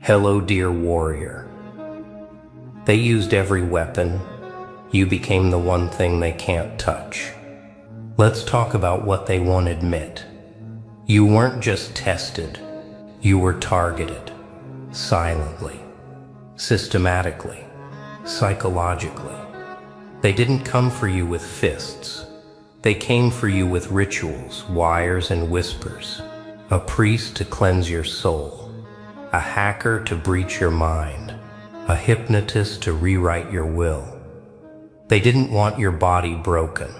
Hello, dear warrior. They used every weapon. You became the one thing they can't touch. Let's talk about what they won't admit. You weren't just tested. You were targeted. Silently. Systematically. Psychologically. They didn't come for you with fists. They came for you with rituals, wires, and whispers. A priest to cleanse your soul. A hacker to breach your mind. A hypnotist to rewrite your will. They didn't want your body broken.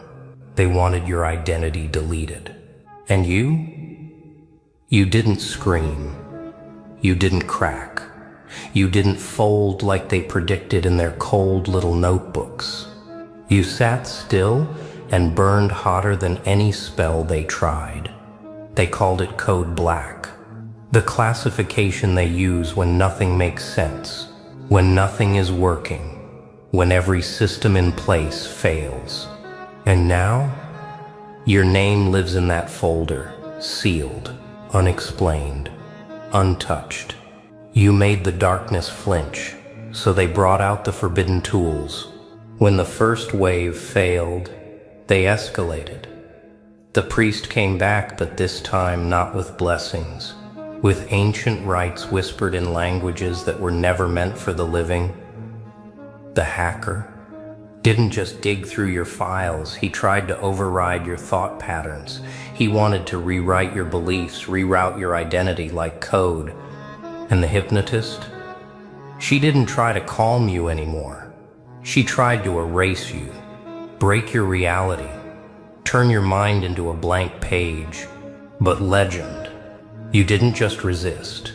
They wanted your identity deleted. And you didn't scream. You didn't crack. You didn't fold like they predicted in their cold little notebooks. You sat still and burned hotter than any spell they tried. They called it Code Black. The classification they use when nothing makes sense, when nothing is working, when every system in place fails. And now, your name lives in that folder, sealed, unexplained, untouched. You made the darkness flinch, so they brought out the forbidden tools. When the first wave failed, they escalated. The priest came back, but this time not with blessings. With ancient rites whispered in languages that were never meant for the living. The hacker didn't just dig through your files, he tried to override your thought patterns. He wanted to rewrite your beliefs, reroute your identity like code. And the hypnotist? She didn't try to calm you anymore. She tried to erase you, break your reality, turn your mind into a blank page. But legend, you didn't just resist.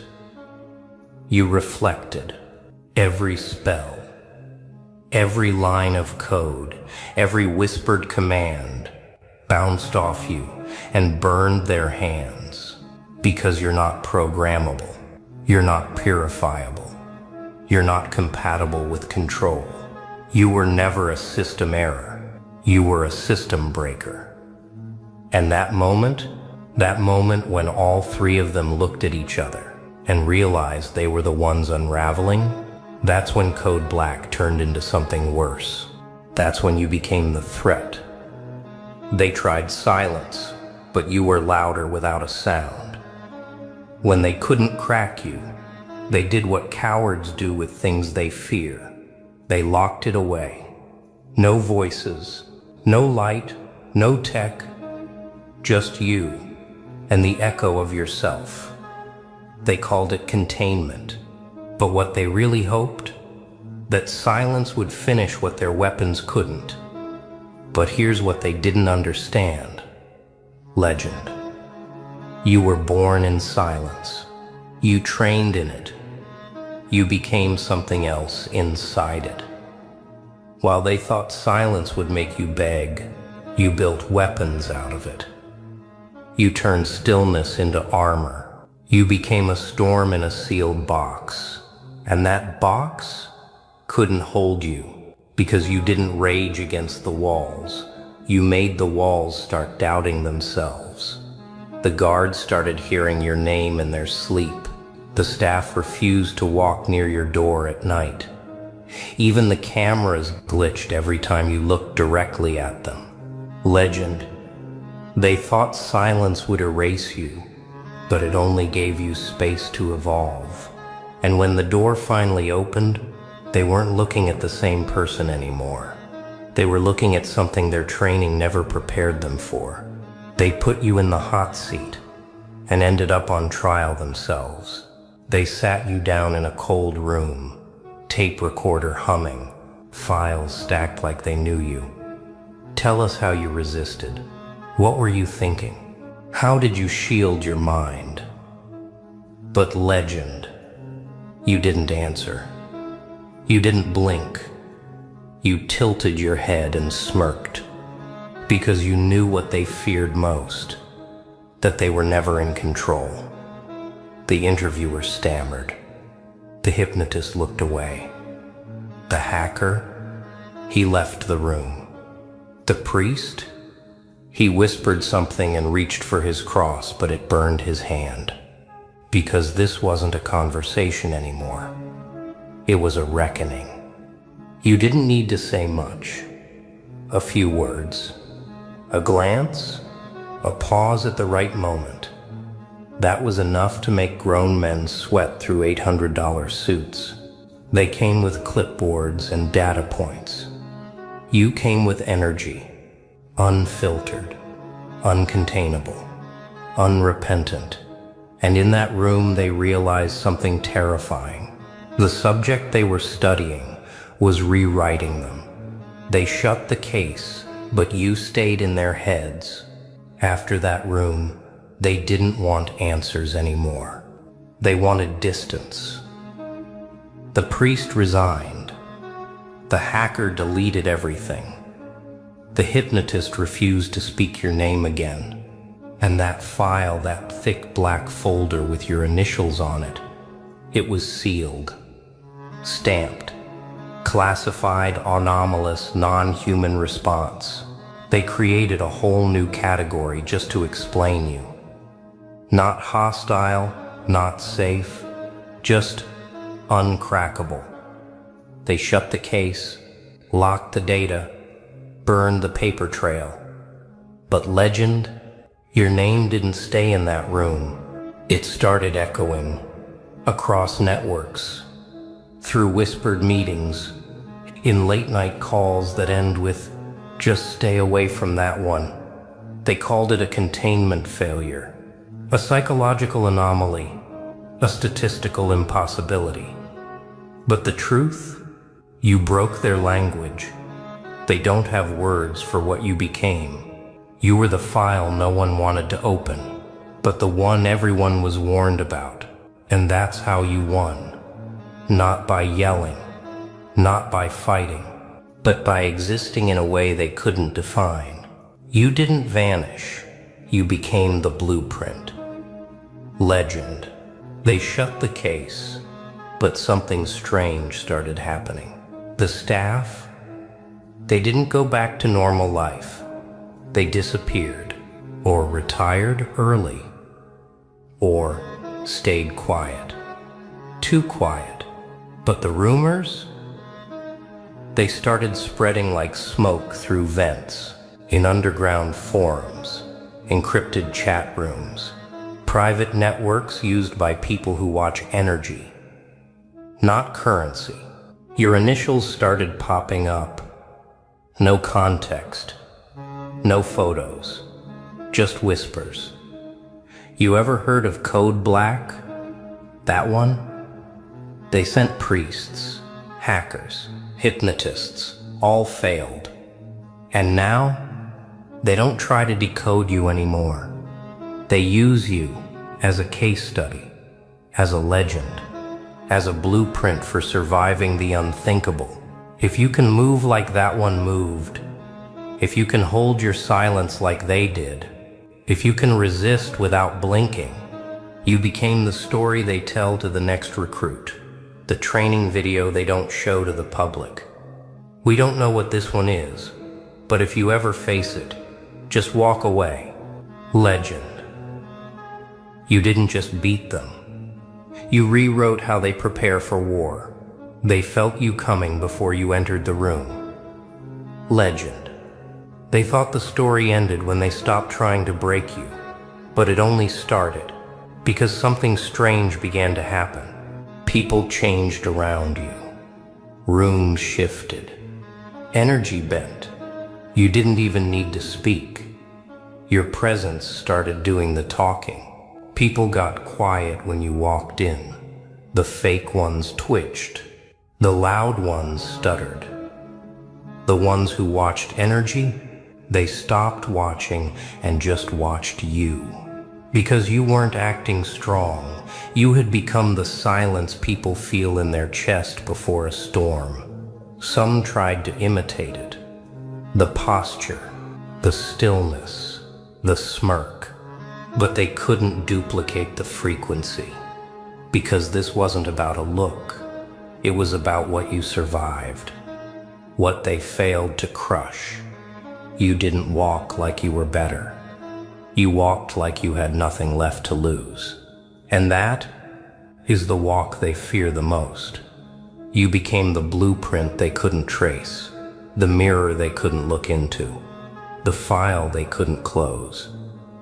You reflected. Every spell, every line of code, every whispered command bounced off you and burned their hands. Because you're not programmable. You're not purifiable. You're not compatible with control. You were never a system error. You were a system breaker. And that moment when all three of them looked at each other and realized they were the ones unraveling, that's when Code Black turned into something worse. That's when you became the threat. They tried silence, but you were louder without a sound. When they couldn't crack you, they did what cowards do with things they fear. They locked it away. No voices, no light, no tech, just you and the echo of yourself. They called it containment, but what they really hoped? That silence would finish what their weapons couldn't. But here's what they didn't understand. Legend. You were born in silence. You trained in it. You became something else inside it. While they thought silence would make you beg, you built weapons out of it. You turned stillness into armor. You became a storm in a sealed box. And that box couldn't hold you because you didn't rage against the walls. You made the walls start doubting themselves. The guards started hearing your name in their sleep. The staff refused to walk near your door at night. Even the cameras glitched every time you looked directly at them. Legend. They thought silence would erase you, but it only gave you space to evolve. And when the door finally opened, they weren't looking at the same person anymore. They were looking at something their training never prepared them for. They put you in the hot seat and ended up on trial themselves. They sat you down in a cold room, tape recorder humming, files stacked like they knew you. Tell us how you resisted. What were you thinking? How did you shield your mind? But legend, you didn't answer. You didn't blink. You tilted your head and smirked. Because you knew what they feared most, that they were never in control. The interviewer stammered. The hypnotist looked away. The hacker, he left the room. The priest, he whispered something and reached for his cross, but it burned his hand. Because this wasn't a conversation anymore. It was a reckoning. You didn't need to say much. A few words. A glance. A pause at the right moment. That was enough to make grown men sweat through $800 suits. They came with clipboards and data points. You came with energy. Unfiltered. Uncontainable. Unrepentant. And in that room they realized something terrifying. The subject they were studying was rewriting them. They shut the case, but you stayed in their heads. After that room, they didn't want answers anymore. They wanted distance. The priest resigned. The hacker deleted everything. The hypnotist refused to speak your name again. And that file, that thick black folder with your initials on it, it was sealed, stamped, classified, anomalous, non-human response. They created a whole new category just to explain you. Not hostile, not safe, just uncrackable. They shut the case, locked the data, burned the paper trail. But legend, your name didn't stay in that room. It started echoing across networks, through whispered meetings, in late-night calls that end with, "Just stay away from that one." They called it a containment failure, a psychological anomaly, a statistical impossibility. But the truth? You broke their language. They don't have words for what you became. You were the file no one wanted to open, but the one everyone was warned about. And that's how you won. Not by yelling, not by fighting, but by existing in a way they couldn't define. You didn't vanish. You became the blueprint. Legend. They shut the case, but something strange started happening. The staff, they didn't go back to normal life. They disappeared, or retired early, or stayed quiet. Too quiet. But the rumors? They started spreading like smoke through vents, in underground forums, encrypted chat rooms, private networks used by people who watch energy, not currency. Your initials started popping up. No context. No photos, just whispers. You ever heard of Code Black? That one? They sent priests, hackers, hypnotists, all failed. And now, they don't try to decode you anymore. They use you as a case study, as a legend, as a blueprint for surviving the unthinkable. If you can move like that one moved, if you can hold your silence like they did, if you can resist without blinking, you became the story they tell to the next recruit, the training video they don't show to the public. We don't know what this one is, but if you ever face it, just walk away. Legend. You didn't just beat them. You rewrote how they prepare for war. They felt you coming before you entered the room. Legend. They thought the story ended when they stopped trying to break you, but it only started because something strange began to happen. People changed around you. Rooms shifted. Energy bent. You didn't even need to speak. Your presence started doing the talking. People got quiet when you walked in. The fake ones twitched. The loud ones stuttered. The ones who watched energy, they stopped watching and just watched you. Because you weren't acting strong. You had become the silence people feel in their chest before a storm. Some tried to imitate it. The posture, the stillness, the smirk. But they couldn't duplicate the frequency. Because this wasn't about a look. It was about what you survived. What they failed to crush. You didn't walk like you were better. You walked like you had nothing left to lose. And that is the walk they fear the most. You became the blueprint they couldn't trace, the mirror they couldn't look into, the file they couldn't close.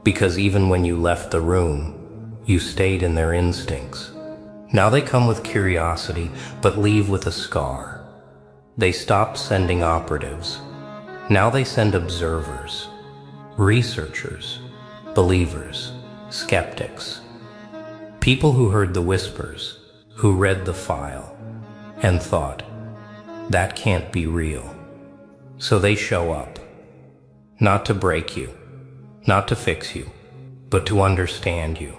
Because even when you left the room, you stayed in their instincts. Now they come with curiosity, but leave with a scar. They stopped sending operatives. Now they send observers, researchers, believers, skeptics. People who heard the whispers, who read the file, and thought, that can't be real. So they show up, not to break you, not to fix you, but to understand you.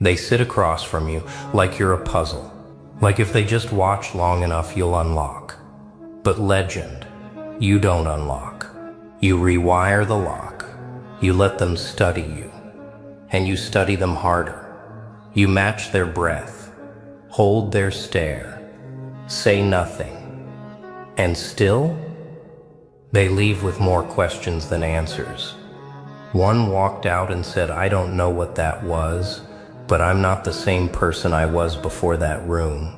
They sit across from you like you're a puzzle, like if they just watch long enough you'll unlock. But legend, you don't unlock. You rewire the lock. You let them study you, and you study them harder. You match their breath, hold their stare, say nothing, and still, they leave with more questions than answers. One walked out and said, I don't know what that was, but I'm not the same person I was before that room.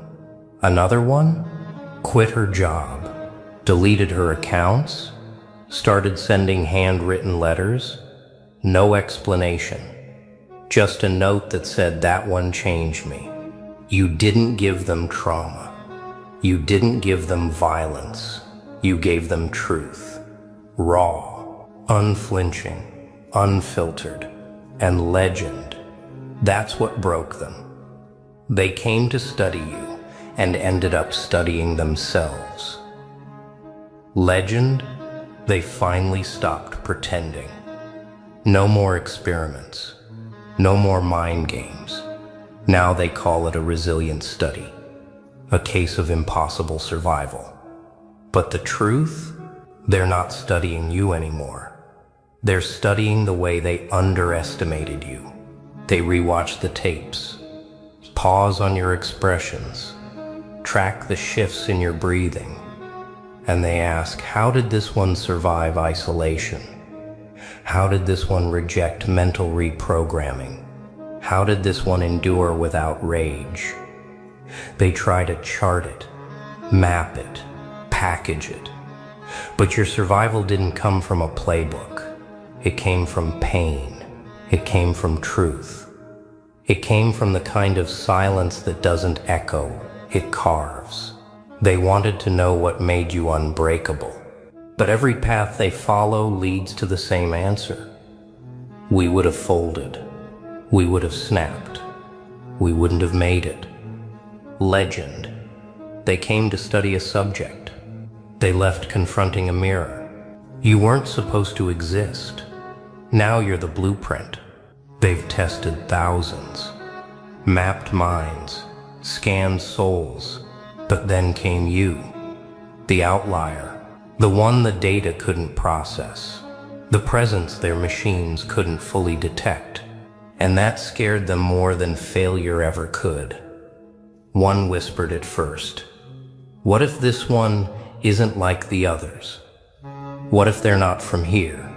Another one quit her job, deleted her accounts, started sending handwritten letters, no explanation. Just a note that said, that one changed me. You didn't give them trauma. You didn't give them violence. You gave them truth. Raw, unflinching, unfiltered, and legend. That's what broke them. They came to study you and ended up studying themselves. Legend, they finally stopped pretending. No more experiments. No more mind games. Now they call it a resilience study, a case of impossible survival. But the truth, they're not studying you anymore. They're studying the way they underestimated you. They rewatch the tapes, pause on your expressions, track the shifts in your breathing, and they ask, how did this one survive isolation? How did this one reject mental reprogramming? How did this one endure without rage? They try to chart it, map it, package it. But your survival didn't come from a playbook. It came from pain. It came from truth. It came from the kind of silence that doesn't echo, it carves. They wanted to know what made you unbreakable. But every path they follow leads to the same answer. We would have folded. We would have snapped. We wouldn't have made it. Legend. They came to study a subject. They left confronting a mirror. You weren't supposed to exist. Now you're the blueprint. They've tested thousands, mapped minds, scanned souls, but then came you, the outlier. The one the data couldn't process, the presence their machines couldn't fully detect, and that scared them more than failure ever could. One whispered at first, what if this one isn't like the others? What if they're not from here?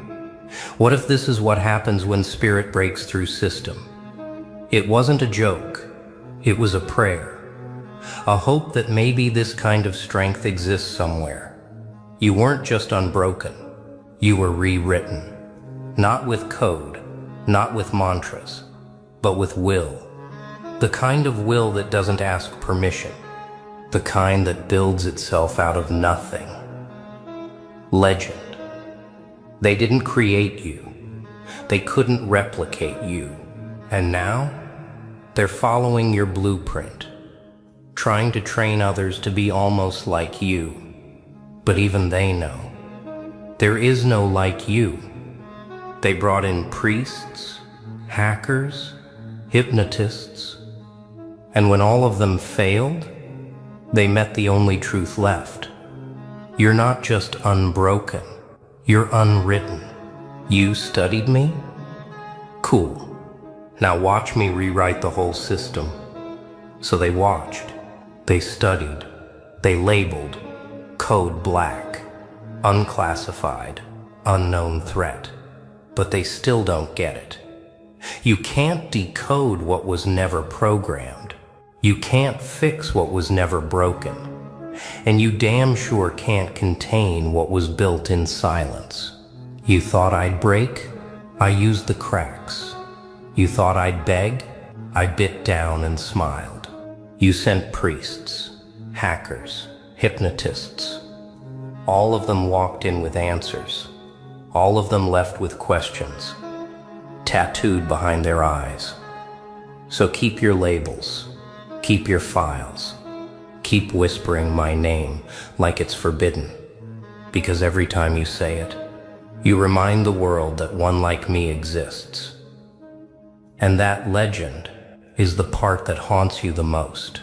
What if this is what happens when spirit breaks through system? It wasn't a joke, it was a prayer, a hope that maybe this kind of strength exists somewhere. You weren't just unbroken, you were rewritten. Not with code, not with mantras, but with will. The kind of will that doesn't ask permission, the kind that builds itself out of nothing. Legend. They didn't create you, they couldn't replicate you, and now they're following your blueprint, trying to train others to be almost like you. But even they know, there is no like you. They brought in priests, hackers, hypnotists, and when all of them failed, they met the only truth left. You're not just unbroken, you're unwritten. You studied me? Cool. Now watch me rewrite the whole system. So they watched, they studied, they labeled, code black, unclassified, unknown threat. But they still don't get it. You can't decode what was never programmed. You can't fix what was never broken. And you damn sure can't contain what was built in silence. You thought I'd break? I used the cracks. You thought I'd beg? I bit down and smiled. You sent priests, hackers, hypnotists. All of them walked in with answers. All of them left with questions, tattooed behind their eyes. So keep your labels, keep your files, keep whispering my name like it's forbidden, because every time you say it, you remind the world that one like me exists. And that legend is the part that haunts you the most.